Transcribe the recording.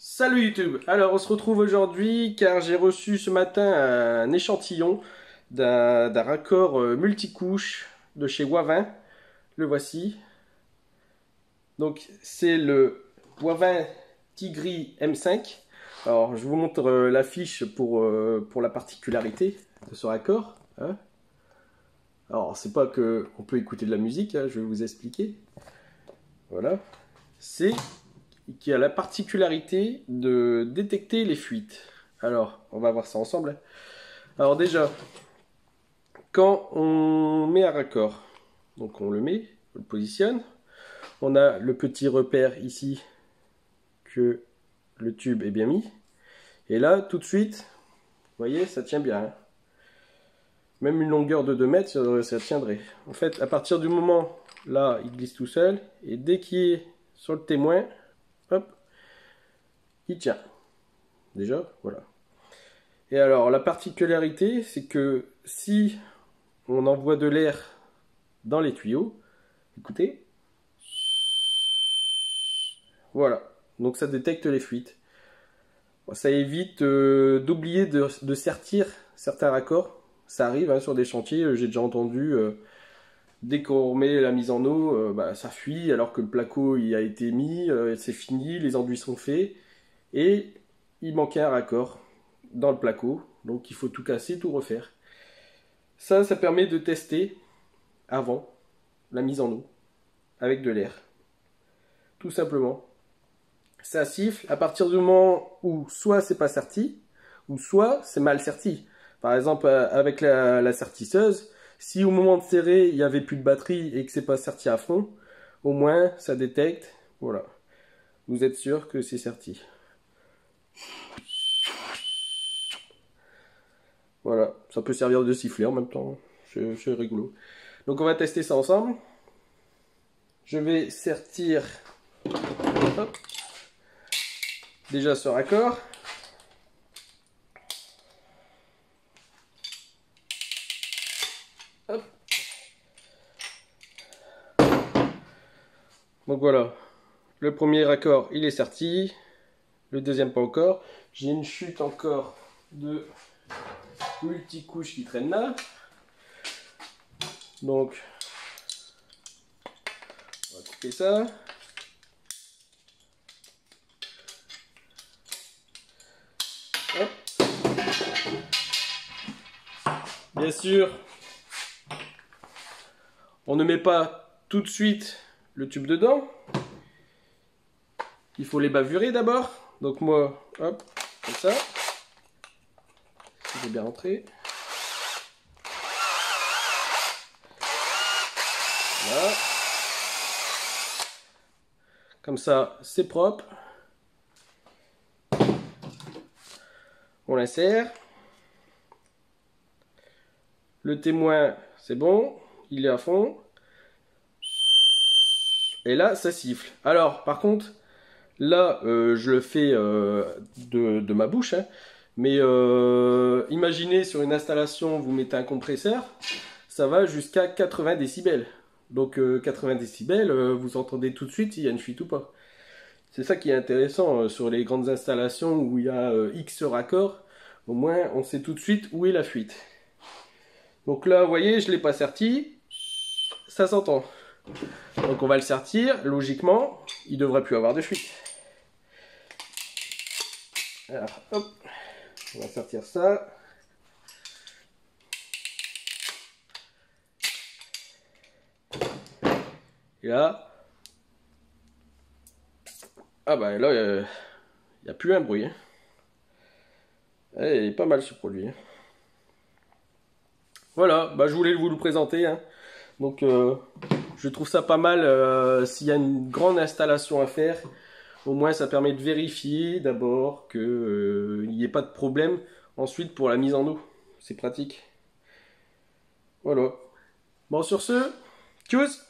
Salut YouTube! Alors on se retrouve aujourd'hui car j'ai reçu ce matin un échantillon d'un raccord multicouche de chez Wavin. Le voici. Donc c'est le Wavin Tigri M5. Alors je vous montre l'affiche pour la particularité de ce raccord, hein. Alors c'est pas que on peut écouter de la musique, hein, je vais vous expliquer. Voilà. C'est qui a la particularité de détecter les fuites. Alors, on va voir ça ensemble. Alors déjà, quand on met un raccord, donc on le met, on le positionne, on a le petit repère ici que le tube est bien mis. Et là, tout de suite, vous voyez, ça tient bien, hein. Même une longueur de 2 mètres, ça tiendrait. En fait, à partir du moment, là, il glisse tout seul, et dès qu'il est sur le témoin, hop, il tient. Déjà, voilà. Et alors, la particularité, c'est que si on envoie de l'air dans les tuyaux, écoutez, voilà. Donc ça détecte les fuites. Bon, ça évite d'oublier de sertir certains raccords. Ça arrive, hein, sur des chantiers, j'ai déjà entendu, dès qu'on remet la mise en eau, ça fuit alors que le placo il a été mis, c'est fini, les enduits sont faits. Et il manquait un raccord dans le placo, donc il faut tout casser, tout refaire. Ça permet de tester avant la mise en eau avec de l'air. Tout simplement. Ça siffle à partir du moment où soit c'est pas serti, ou soit c'est mal serti. Par exemple, avec la sertisseuse, si au moment de serrer, il n'y avait plus de batterie et que c'est pas serti à fond, au moins ça détecte, voilà. Vous êtes sûr que c'est serti. Voilà, ça peut servir de sifflet en même temps, c'est rigolo. Donc on va tester ça ensemble. Je vais sertir, hop, déjà ce raccord. Hop. Donc voilà, le premier raccord il est serti, le deuxième pas encore. J'ai une chute encore de multicouche qui traîne là. Donc on va couper ça. Hop. Bien sûr, on ne met pas tout de suite le tube dedans. Il faut les bavurer d'abord. Donc moi, hop, comme ça. J'ai bien rentré. Voilà. Comme ça, c'est propre. On l'insère. Le témoin, c'est bon. Il est à fond. Et là, ça siffle. Alors, par contre, là, je le fais de ma bouche, hein. Mais imaginez sur une installation, vous mettez un compresseur, ça va jusqu'à 80 décibels. Donc 80 décibels, vous entendez tout de suite s'il y a une fuite ou pas. C'est ça qui est intéressant sur les grandes installations où il y a X raccords. Au moins, on sait tout de suite où est la fuite. Donc là, vous voyez, je ne l'ai pas serti. Ça s'entend. Donc on va le sertir. Logiquement, il ne devrait plus avoir de fuite. Alors, hop. On va sortir ça. Et là. Ah bah là, il n'y a plus un bruit, hein. Il est pas mal ce produit, hein. Voilà, bah, je voulais vous le présenter, hein. Donc je trouve ça pas mal s'il y a une grande installation à faire. Au moins ça permet de vérifier d'abord qu'il n'y ait pas de problème. Ensuite pour la mise en eau, c'est pratique. Voilà. Bon sur ce, tchuss!